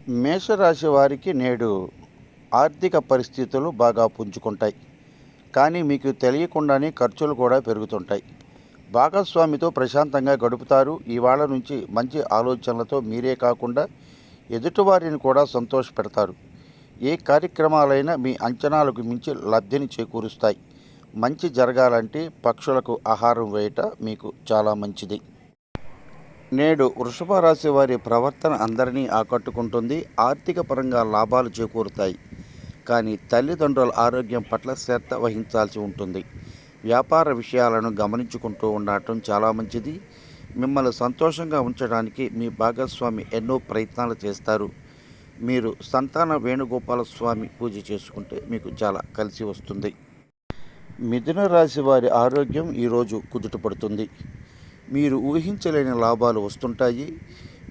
మేషరాశి వారికి నేడు ఆర్థిక పరిస్థితులు బాగా పుంజుకుంటాయి. కానీ మీకు తెలియకుండానే ఖర్చులు కూడా పెరుగుతుంటాయి. భాగస్వామితో ప్రశాంతంగా గడుపుతారు. ఇవాళ నుంచి మంచి ఆలోచనలతో మీరే కాకుండా ఎదుటివారిని కూడా సంతోషపెడతారు. ఏ కార్యక్రమాలైనా మీ అంచనాలకు మించి లబ్ధిని చేకూరుస్తాయి. మంచి జరగాలంటే పక్షులకు ఆహారం వేయట మీకు చాలా మంచిది. నేడు వృషభ రాశి వారి ప్రవర్తన అందరినీ ఆకట్టుకుంటుంది. ఆర్థిక పరంగా లాభాలు చేకూరుతాయి. కానీ తల్లిదండ్రుల ఆరోగ్యం పట్ల శ్రద్ధ వహించాల్సి ఉంటుంది. వ్యాపార విషయాలను గమనించుకుంటూ ఉండటం చాలా మంచిది. మిమ్మల్ని సంతోషంగా ఉంచడానికి మీ భాగస్వామి ఎన్నో ప్రయత్నాలు చేస్తారు. మీరు సంతాన వేణుగోపాల స్వామి పూజ చేసుకుంటే మీకు చాలా కలిసి వస్తుంది. మిథున రాశి వారి ఆరోగ్యం ఈరోజు కుదుటపడుతుంది. మీరు ఊహించలేని లాభాలు వస్తుంటాయి.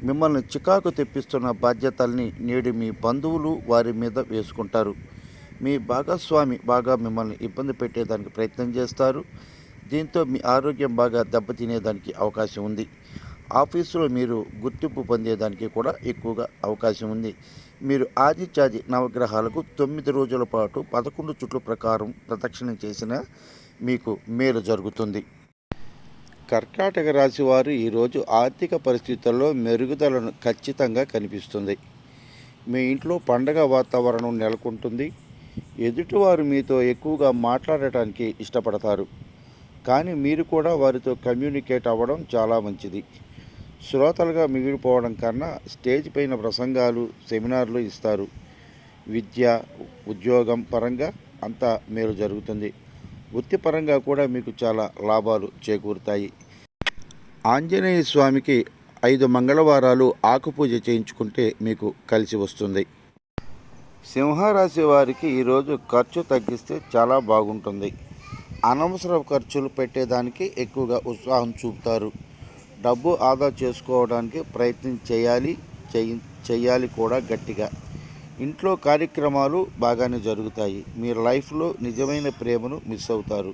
మిమ్మల్ని చికాకు తెప్పిస్తున్న బాధ్యతల్ని నేడు మీ బంధువులు వారి మీద వేసుకుంటారు. మీ భాగస్వామి బాగా మిమ్మల్ని ఇబ్బంది పెట్టేదానికి ప్రయత్నం చేస్తారు. దీంతో మీ ఆరోగ్యం బాగా దెబ్బతినేదానికి అవకాశం ఉంది. ఆఫీసులో మీరు గుర్తింపు పొందేదానికి కూడా ఎక్కువగా అవకాశం ఉంది. మీరు ఆదిత్యాది నవగ్రహాలకు 9 రోజుల పాటు 11 చుట్ల ప్రకారం ప్రదక్షిణ చేసినా మీకు మేలు జరుగుతుంది. కర్కాటక రాశి వారు ఈరోజు ఆర్థిక పరిస్థితుల్లో మెరుగుదలను ఖచ్చితంగా కనిపిస్తుంది. మీ ఇంట్లో పండగ వాతావరణం నెలకొంటుంది. ఎదుటివారు మీతో ఎక్కువగా మాట్లాడటానికి ఇష్టపడతారు. కానీ మీరు కూడా వారితో కమ్యూనికేట్ అవ్వడం చాలా మంచిది. శ్రోతలుగా మిగిలిపోవడం కన్నా స్టేజ్ పైన ప్రసంగాలు, సెమినార్లు ఇస్తారు. విద్య, ఉద్యోగం పరంగా అంతా మేలు జరుగుతుంది. వృత్తిపరంగా కూడా మీకు చాలా లాభాలు చేకూరుతాయి. ఆంజనేయ స్వామికి 5 మంగళవారాలు ఆకుపూజ చేయించుకుంటే మీకు కలిసి వస్తుంది. సింహరాశి వారికి ఈరోజు ఖర్చు తగ్గిస్తే చాలా బాగుంటుంది. అనవసర ఖర్చులు పెట్టేదానికి ఎక్కువగా ఉత్సాహం చూపుతారు. డబ్బు ఆదా చేసుకోవడానికి ప్రయత్నం చేయాలి కూడా గట్టిగా. ఇంట్లో కార్యక్రమాలు బాగానే జరుగుతాయి. మీ లైఫ్లో నిజమైన ప్రేమను మిస్ అవుతారు.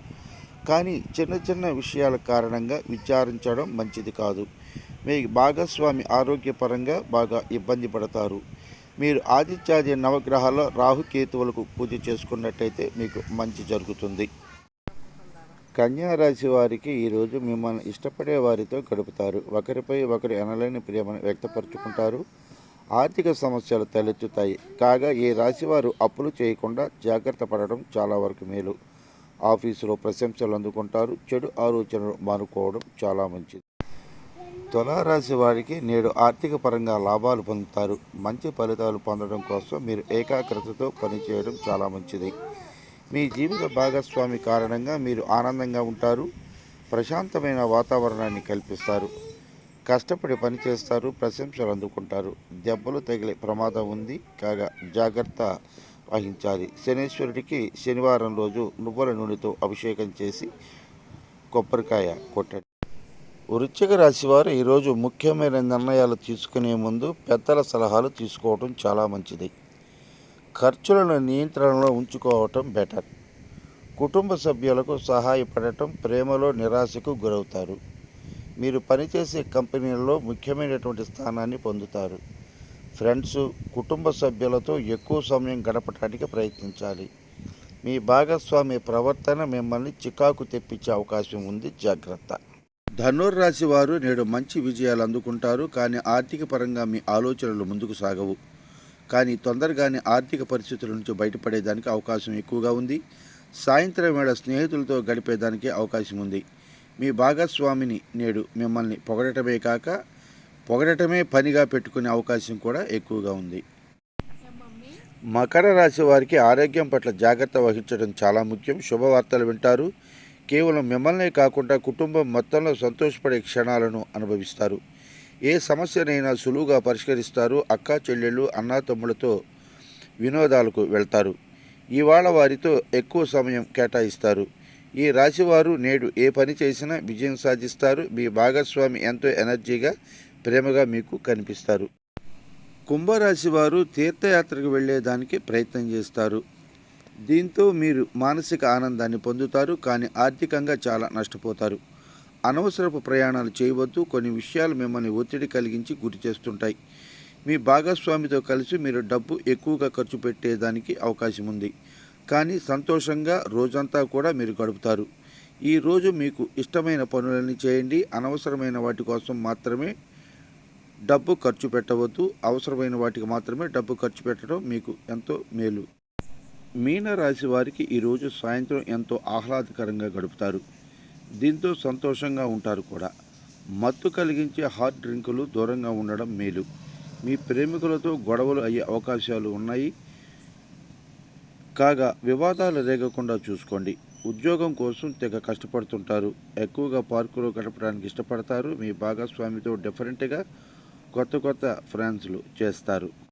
కానీ చిన్న చిన్న విషయాల కారణంగా విచారించడం మంచిది కాదు. మీ భాగస్వామి ఆరోగ్యపరంగా బాగా ఇబ్బంది పడతారు. మీరు ఆదిత్యాది నవగ్రహాల్లో రాహుకేతువులకు పూజ చేసుకున్నట్టయితే మీకు మంచి జరుగుతుంది. కన్యారాశి వారికి ఈరోజు మిమ్మల్ని ఇష్టపడే వారితో గడుపుతారు. ఒకరిపై ఒకరు ఎనలేని ప్రేమను వ్యక్తపరుచుకుంటారు. ఆర్థిక సమస్యలు తలెత్తుతాయి. కాగా ఈ రాశివారు అప్పులు చేయకుండా జాగ్రత్త పడడం చాలా వరకు మేలు. ఆఫీసులో ప్రశంసలు అందుకుంటారు. చెడు ఆలోచనలు మానుకోవడం చాలా మంచిది. తులారాశి వారికి నేడు ఆర్థిక పరంగా లాభాలు పొందుతారు. మంచి ఫలితాలు పొందడం కోసం మీరు ఏకాగ్రతతో పనిచేయడం చాలా మంచిది. మీ జీవిత భాగస్వామి కారణంగా మీరు ఆనందంగా ఉంటారు. ప్రశాంతమైన వాతావరణాన్ని కల్పిస్తారు. కష్టపడి పనిచేస్తారు. ప్రశంసలు అందుకుంటారు. దెబ్బలు తగిలే ప్రమాదం ఉంది. కాగా జాగ్రత్త వహించాలి. శనీశ్వరుడికి శనివారం రోజు నువ్వుల నూనెతో అభిషేకం చేసి కొబ్బరికాయ కొట్టండి. వృశ్చిక రాశి వారు ఈరోజు ముఖ్యమైన నిర్ణయాలు తీసుకునే ముందు పెద్దల సలహాలు తీసుకోవడం చాలా మంచిది. ఖర్చులను నియంత్రణలో ఉంచుకోవటం బెటర్. కుటుంబ సభ్యులకు సహాయపడటం, ప్రేమలో నిరాశకు గురవుతారు. మీరు పనిచేసే కంపెనీలలో ముఖ్యమైనటువంటి స్థానాన్ని పొందుతారు. ఫ్రెండ్స్, కుటుంబ సభ్యులతో ఎక్కువ సమయం గడపడానికి ప్రయత్నించాలి. మీ భాగస్వామి ప్రవర్తన మిమ్మల్ని చికాకు తెప్పించే అవకాశం ఉంది. జాగ్రత్త. ధనుర్రాశి వారు నేడు మంచి విజయాలు అందుకుంటారు. కానీ ఆర్థిక పరంగా మీ ఆలోచనలు ముందుకు సాగవు. కానీ తొందరగానే ఆర్థిక పరిస్థితుల నుంచి బయటపడేదానికి అవకాశం ఎక్కువగా ఉంది. సాయంత్రం వేళ స్నేహితులతో గడిపేదానికి అవకాశం ఉంది. మీ భాగస్వామిని నేడు మిమ్మల్ని పొగడటమే పనిగా పెట్టుకునే అవకాశం కూడా ఎక్కువగా ఉంది. మకర రాశి వారికి ఆరోగ్యం పట్ల జాగ్రత్త వహించడం చాలా ముఖ్యం. శుభవార్తలు వింటారు. కేవలం మిమ్మల్నే కాకుండా కుటుంబం మొత్తంలో సంతోషపడే క్షణాలను అనుభవిస్తారు. ఏ సమస్యనైనా సులువుగా పరిష్కరిస్తారు. అక్కా చెల్లెళ్ళు, అన్నాతమ్ములతో వినోదాలకు వెళ్తారు. ఇవాళ వారితో ఎక్కువ సమయం కేటాయిస్తారు. ఈ రాశివారు నేడు ఏ పని చేసినా విజయం సాధిస్తారు. మీ భాగస్వామి ఎంతో ఎనర్జీగా, ప్రేమగా మీకు కనిపిస్తారు. కుంభరాశి వారు తీర్థయాత్రకు వెళ్ళేదానికి ప్రయత్నం చేస్తారు. దీంతో మీరు మానసిక ఆనందాన్ని పొందుతారు. కానీ ఆర్థికంగా చాలా నష్టపోతారు. అనవసరపు ప్రయాణాలు చేయవద్దు. కొన్ని విషయాలు మిమ్మల్ని ఒత్తిడి కలిగించి గురి చేస్తుంటాయి. మీ భాగస్వామితో కలిసి మీరు డబ్బు ఎక్కువగా ఖర్చు పెట్టేదానికి అవకాశం ఉంది. కానీ సంతోషంగా రోజంతా కూడా మీరు గడుపుతారు. ఈరోజు మీకు ఇష్టమైన పనులన్నీ చేయండి. అనవసరమైన వాటి కోసం మాత్రమే డబ్బు ఖర్చు పెట్టవద్దు. అవసరమైన వాటికి మాత్రమే డబ్బు ఖర్చు పెట్టడం మీకు ఎంతో మేలు. మీనరాశి వారికి ఈరోజు సాయంత్రం ఎంతో ఆహ్లాదకరంగా గడుపుతారు. దీంతో సంతోషంగా ఉంటారు కూడా. మత్తు కలిగించే హార్డ్ డ్రింకులు దూరంగా ఉండడం మేలు. మీ ప్రేమికులతో గొడవలు అయ్యే అవకాశాలు ఉన్నాయి. కాగా వివాదాలు రేగకుండా చూసుకోండి. ఉద్యోగం కోసం తెగ కష్టపడుతుంటారు. ఎక్కువగా పార్కులో గడపడానికి ఇష్టపడతారు. మీ భాగస్వామితో డిఫరెంట్గా కొత్త ఫ్రెండ్స్లు చేస్తారు.